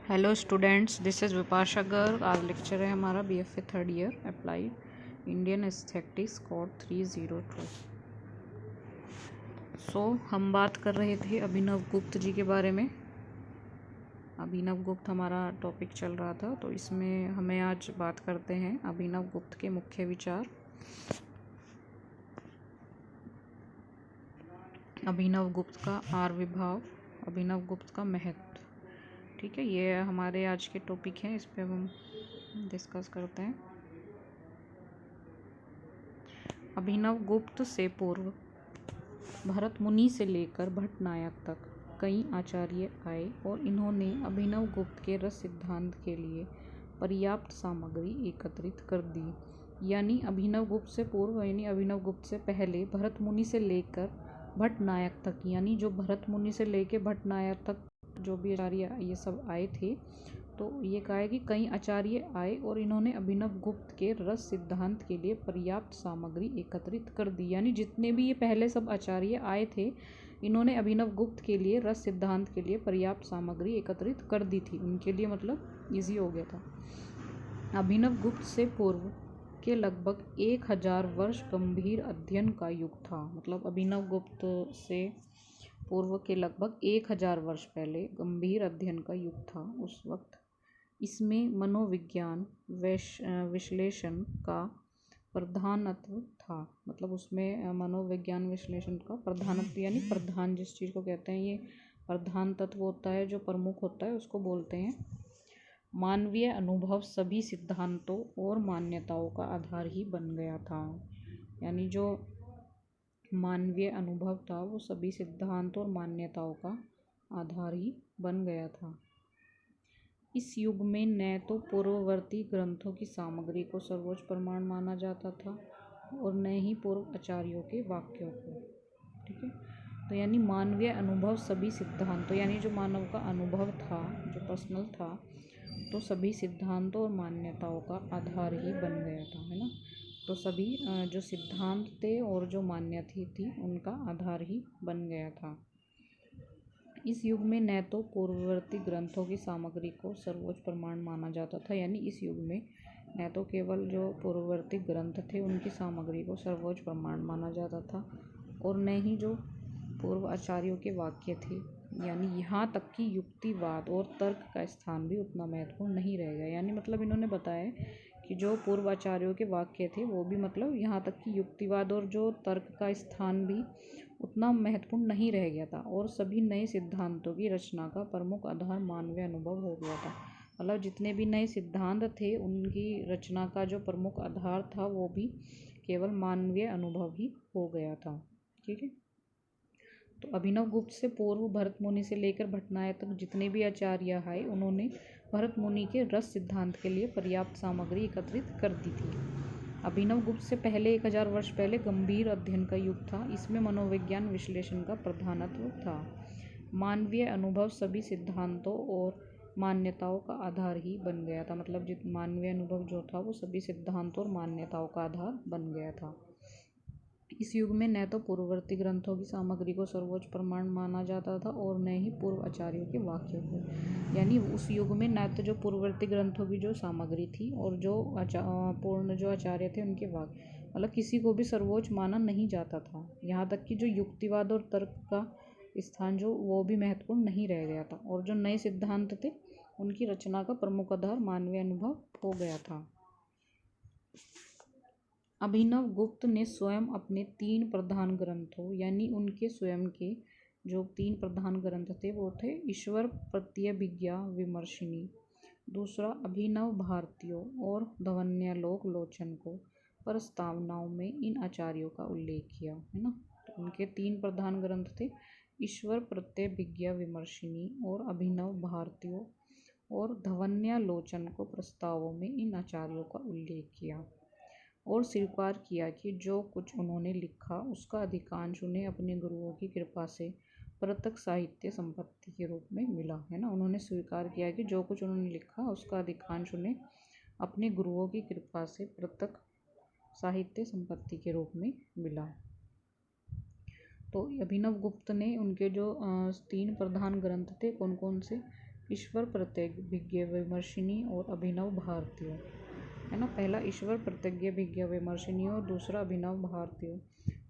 Hello students, this is Vipasha Garg. आज lecture है हमारा BFA third year applied Indian aesthetics code 302। हम बात कर रहे थे अभिनव गुप्त जी के बारे में। अभिनव गुप्त हमारा टॉपिक चल रहा था, तो इसमें हमें आज बात करते हैं अभिनव गुप्त के मुख्य विचार, अभिनव गुप्त का आविर्भाव, अभिनव गुप्त का महत्व। ठीक है, ये हमारे आज के टॉपिक हैं, इस पे हम डिस्कस करते हैं। अभिनव गुप्त से पूर्व भरत मुनि से लेकर भट्ट नायक तक कई आचार्य आए और इन्होंने अभिनव गुप्त के रस सिद्धांत के लिए पर्याप्त सामग्री एकत्रित कर दी। यानी अभिनव गुप्त से पूर्व यानी अभिनव गुप्त से पहले भरत मुनि से लेकर भट्ट नायक तक, यानी जो भरत मुनि से लेकर भट्ट नायक तक जो भी आचार्य ये सब आए थे, तो ये कहा है कि कई आचार्य आए और इन्होंने अभिनव गुप्त के रस सिद्धांत के लिए पर्याप्त सामग्री एकत्रित कर दी। यानी जितने भी ये पहले सब आचार्य आए थे, इन्होंने अभिनव गुप्त के लिए रस सिद्धांत के लिए पर्याप्त सामग्री एकत्रित कर दी थी। उनके लिए मतलब ईजी हो गया था। अभिनव गुप्त से पूर्व के लगभग 1000 वर्ष गंभीर अध्ययन का युग था। मतलब अभिनव गुप्त से पूर्व के लगभग 1000 वर्ष पहले गंभीर अध्ययन का युग था। उस वक्त इसमें मनोविज्ञान विश्लेषण का प्रधानत्व था। मतलब उसमें मनोविज्ञान विश्लेषण का प्रधानत्व, यानी प्रधान जिस चीज़ को कहते हैं, ये प्रधान तत्व होता है, जो प्रमुख होता है, उसको बोलते हैं। मानवीय अनुभव सभी सिद्धांतों और मान्यताओं का आधार ही बन गया था। यानी जो मानवीय अनुभव था वो सभी सिद्धांतों और मान्यताओं का आधार ही बन गया था। इस युग में न तो पूर्ववर्ती ग्रंथों की सामग्री को सर्वोच्च प्रमाण माना जाता था और न ही पूर्व आचार्यों के वाक्यों को। ठीक है, तो यानी मानवीय अनुभव सभी सिद्धांतों, यानी जो मानव का अनुभव था, जो पर्सनल था, तो सभी सिद्धांतों और मान्यताओं का आधार ही बन गया था, है ना। तो सभी जो सिद्धांत थे और जो मान्यता थी उनका आधार ही बन गया था। इस युग में न तो पूर्ववर्ती ग्रंथों की सामग्री को सर्वोच्च प्रमाण माना जाता था, यानी इस युग में न तो केवल जो पूर्ववर्ती ग्रंथ थे उनकी सामग्री को सर्वोच्च प्रमाण माना जाता था और न ही जो पूर्व आचार्यों के वाक्य थे, यानी यहाँ तक कि युक्तिवाद और तर्क का स्थान भी उतना महत्वपूर्ण नहीं रह गया। यानी मतलब इन्होंने बताया कि जो पूर्व आचार्यों के वाक्य थे वो भी मतलब यहाँ तक कि युक्तिवाद और जो तर्क का स्थान भी उतना महत्वपूर्ण नहीं रह गया था और सभी नए सिद्धांतों की रचना का प्रमुख आधार मानवीय अनुभव हो गया था। मतलब जितने भी नए सिद्धांत थे उनकी रचना का जो प्रमुख आधार था वो भी केवल मानवीय अनुभव ही हो गया था। ठीक है, तो अभिनव गुप्त से पूर्व भरत मुनि से लेकर भट्ट नायक तक जितने भी आचार्य आए, उन्होंने भरत मुनि के रस सिद्धांत के लिए पर्याप्त सामग्री एकत्रित कर दी थी। अभिनव गुप्त से पहले 1000 वर्ष पहले गंभीर अध्ययन का युग था। इसमें मनोविज्ञान विश्लेषण का प्रधानत्व था। मानवीय अनुभव सभी सिद्धांतों और मान्यताओं का आधार ही बन गया था। मतलब मानवीय अनुभव जो था वो सभी सिद्धांतों और मान्यताओं का आधार बन गया था। इस युग में न तो पूर्ववर्ती ग्रंथों की सामग्री को सर्वोच्च प्रमाण माना जाता था और न ही पूर्व आचार्यों के वाक्यों को। यानी उस युग में न तो जो पूर्ववर्ती ग्रंथों की जो सामग्री थी और जो पूर्ण जो आचार्य थे उनके वाक्य, मतलब किसी को भी सर्वोच्च माना नहीं जाता था। यहाँ तक कि जो युक्तिवाद और तर्क का स्थान जो वो भी महत्वपूर्ण नहीं रह गया था और जो नए सिद्धांत थे उनकी रचना का प्रमुख आधार मानवीय अनुभव हो गया था। अभिनव गुप्त ने स्वयं अपने 3 प्रधान ग्रंथों, यानी उनके स्वयं के जो 3 प्रधान ग्रंथ थे वो थे ईश्वर प्रत्यभिज्ञा विमर्शिनी, दूसरा अभिनव भारतीयों और ध्वन्यालोक लोचन को प्रस्तावनाओं में इन आचार्यों का उल्लेख किया, है ना। तो उनके 3 प्रधान ग्रंथ थे ईश्वर प्रत्यभिज्ञा विमर्शिनी और अभिनव भारतीयों और ध्वन्यालोचन को प्रस्तावों में इन आचार्यों का उल्लेख किया और स्वीकार किया कि जो कुछ उन्होंने लिखा उसका अधिकांश उन्हें अपने गुरुओं की कृपा से प्रत्यक्ष साहित्य संपत्ति के रूप में मिला, है ना। उन्होंने स्वीकार किया कि जो कुछ उन्होंने लिखा उसका अधिकांश उन्हें अपने गुरुओं की कृपा से प्रत्यक्ष साहित्य संपत्ति के रूप में मिला। तो अभिनव गुप्त ने उनके जो 3 प्रधान ग्रंथ थे कौन कौन से, ईश्वर प्रत्यज्ञ विमर्शिनी और अभिनव भारतीयों, है ना। पहला ईश्वर प्रत्यज्ञ विमर्शिनी और दूसरा अभिनव भारतीयों।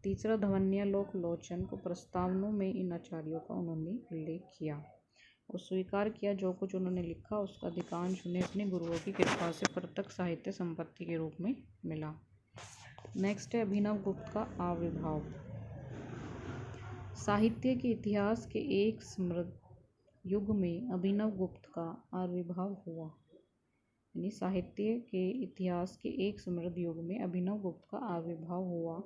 तीसरा ध्वन्यालोक लोचन को प्रस्तावनों में इन आचार्यों का उन्होंने उल्लेख किया और स्वीकार किया जो कुछ उन्होंने लिखा उसका अधिकांश उन्हें अपने गुरुओं की कृपा से प्रत्यक्ष साहित्य संपत्ति के रूप में मिला। नेक्स्ट है अभिनव गुप्त का आविर्भाव। साहित्य के इतिहास के एक समृद्ध युग में अभिनव गुप्त का आविर्भाव हुआ। यानी साहित्य के इतिहास के एक समृद्ध युग में अभिनव गुप्त का आविर्भाव हुआ।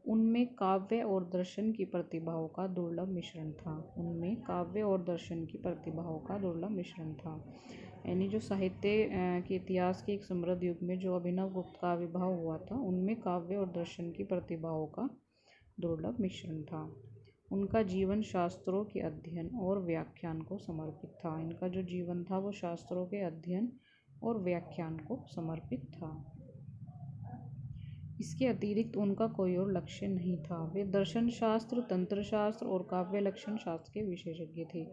उनमें काव्य और दर्शन की प्रतिभाओं का दुर्लभ मिश्रण था। उनमें काव्य और दर्शन की प्रतिभाओं का दुर्लभ मिश्रण था। यानी जो साहित्य के इतिहास के एक समृद्ध युग में जो अभिनव गुप्त का आविर्भाव हुआ था उनमें काव्य और दर्शन की प्रतिभाओं का दुर्लभ मिश्रण था। उनका जीवन शास्त्रों के अध्ययन और व्याख्यान को समर्पित था। इनका जो जीवन था वो शास्त्रों के अध्ययन और व्याख्यान को समर्पित था। इसके अतिरिक्त उनका कोई और लक्ष्य नहीं था। वे दर्शन शास्त्र, तंत्र शास्त्र और काव्य लक्षण शास्त्र के विशेषज्ञ थे।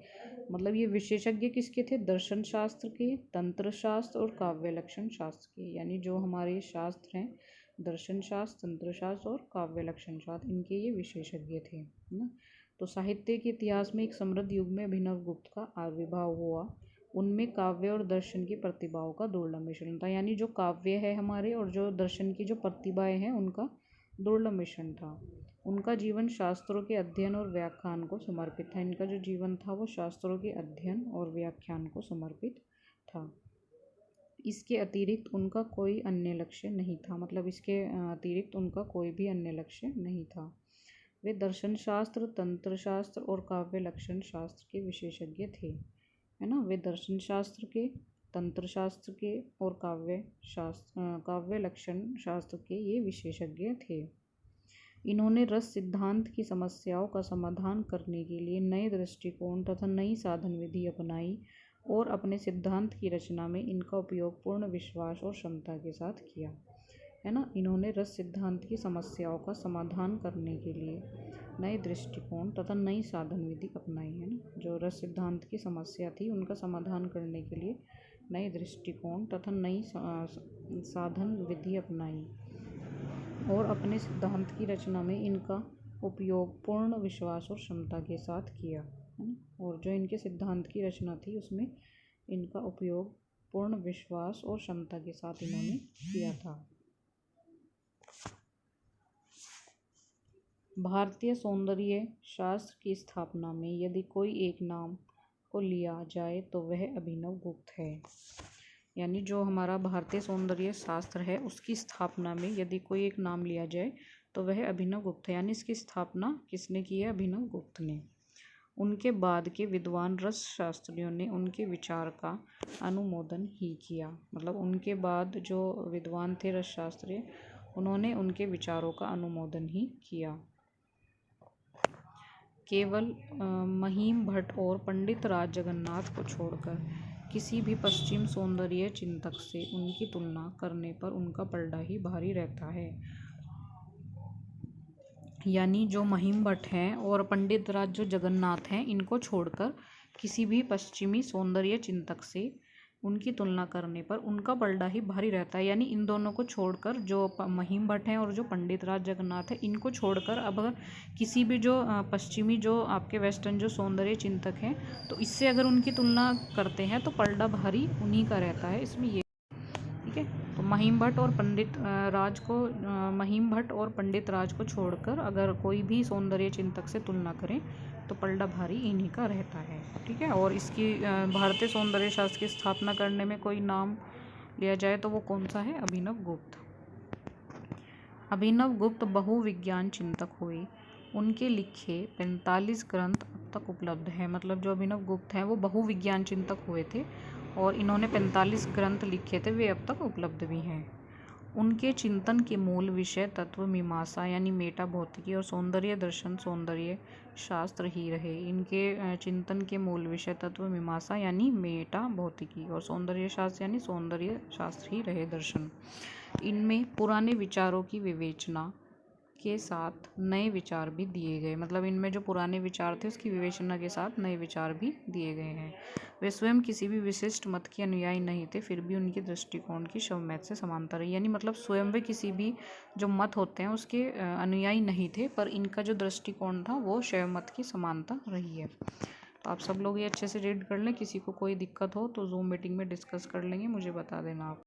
मतलब ये विशेषज्ञ किसके थे? दर्शन शास्त्र के, तंत्र शास्त्र और काव्य लक्षण शास्त्र के। यानी जो हमारे शास्त्र हैं दर्शन शास्त्र, तंत्र शास्त्र और काव्य लक्षण शास्त्र, इनके ये विशेषज्ञ थे, है ना। तो साहित्य के इतिहास में एक समृद्ध युग में अभिनव गुप्त का आविर्भाव हुआ। उनमें काव्य और दर्शन की प्रतिभाओं का दुर्लभ मिश्रण था। यानी जो काव्य है हमारे और जो दर्शन की जो प्रतिभाएं हैं उनका दुर्लभ मिश्रण था। उनका जीवन शास्त्रों के अध्ययन और व्याख्यान को समर्पित था। इनका जो जीवन था वो शास्त्रों के अध्ययन और व्याख्यान को समर्पित था। इसके अतिरिक्त उनका कोई अन्य लक्ष्य नहीं था। मतलब इसके अतिरिक्त उनका कोई भी अन्य लक्ष्य नहीं था। वे दर्शन शास्त्र, तंत्र शास्त्र और काव्य लक्षण शास्त्र के विशेषज्ञ थे, है ना। वे दर्शन शास्त्र के, तंत्र शास्त्र के और काव्य लक्षण शास्त्र के ये विशेषज्ञ थे। इन्होंने रस सिद्धांत की समस्याओं का समाधान करने के लिए नए दृष्टिकोण तथा नई साधन विधि अपनाई और अपने सिद्धांत की रचना में इनका उपयोग पूर्ण विश्वास और क्षमता के साथ किया, है ना। इन्होंने रस सिद्धांत की समस्याओं का समाधान करने के लिए नए दृष्टिकोण तथा नई साधन विधि अपनाई, है ना। जो रस सिद्धांत की समस्या थी उनका समाधान करने के लिए नए दृष्टिकोण तथा नई साधन विधि अपनाई और अपने सिद्धांत की रचना में इनका उपयोग पूर्ण विश्वास और क्षमता के साथ किया, है ना। और जो इनके सिद्धांत की रचना थी उसमें इनका उपयोग पूर्ण विश्वास और क्षमता के साथ इन्होंने किया था। भारतीय सौंदर्य शास्त्र की स्थापना में यदि कोई एक नाम को लिया जाए तो वह अभिनव गुप्त है। यानी जो हमारा भारतीय सौंदर्य शास्त्र है उसकी स्थापना में यदि कोई एक नाम लिया जाए तो वह अभिनव गुप्त है। यानी इसकी स्थापना किसने की है? अभिनव गुप्त ने। उनके बाद के विद्वान रस शास्त्रियों ने उनके विचार का अनुमोदन ही किया। मतलब उनके बाद जो विद्वान थे रस शास्त्रीय उन्होंने उनके विचारों का अनुमोदन ही किया। केवल महीम भट्ट और पंडित राज जगन्नाथ को छोड़कर किसी भी पश्चिम सौंदर्य चिंतक से उनकी तुलना करने पर उनका पलड़ा ही भारी रहता है। यानी जो महीम भट्ट हैं और पंडित राज जो जगन्नाथ हैं इनको छोड़कर किसी भी पश्चिमी सौंदर्य चिंतक से उनकी तुलना करने पर उनका पलड़ा ही भारी रहता है। यानी इन दोनों को छोड़कर जो महीम भट्ट हैं और जो पंडित राज जगन्नाथ है इनको छोड़कर अब अगर किसी भी जो पश्चिमी जो आपके वेस्टर्न जो सौंदर्य चिंतक हैं तो इससे अगर उनकी तुलना करते हैं तो पलड़ा भारी उन्हीं का रहता है इसमें, ये ठीक है। तो महीम भट्ट और पंडित राज को छोड़कर अगर कोई भी सौंदर्य चिंतक से तुलना करें तो पलड़ा भारी इन्हीं का रहता है, ठीक है। और इसकी भारतीय सौंदर्य शास्त्र की स्थापना करने में कोई नाम लिया जाए तो वो कौन सा है? अभिनव गुप्त। अभिनव गुप्त बहुविज्ञान चिंतक हुए। उनके लिखे 45 ग्रंथ अब तक उपलब्ध हैं। मतलब जो अभिनव गुप्त हैं वो बहुविज्ञान चिंतक हुए थे और इन्होंने 45 ग्रंथ लिखे थे, वे अब तक उपलब्ध भी हैं। उनके चिंतन के मूल विषय तत्व मीमांसा यानी मेटा भौतिकी और सौंदर्य दर्शन सौंदर्य शास्त्र ही रहे। इनके चिंतन के मूल विषय तत्व मीमांसा यानी मेटा भौतिकी और सौंदर्य शास्त्र यानी सौंदर्य शास्त्र ही रहे, दर्शन। इनमें पुराने विचारों की विवेचना के साथ नए विचार भी दिए गए। मतलब इनमें जो पुराने विचार थे उसकी विवेचना के साथ नए विचार भी दिए गए हैं। वे स्वयं किसी भी विशिष्ट मत के अनुयायी नहीं थे, फिर भी उनके दृष्टिकोण की शैवमत से समानता रही। यानी मतलब स्वयं वे किसी भी जो मत होते हैं उसके अनुयायी नहीं थे, पर इनका जो दृष्टिकोण था वो शैव मत की समानता रही है। तो आप सब लोग ये अच्छे से रीड कर लें। किसी को कोई दिक्कत हो तो जूम मीटिंग में डिस्कस कर लेंगे, मुझे बता देना आप।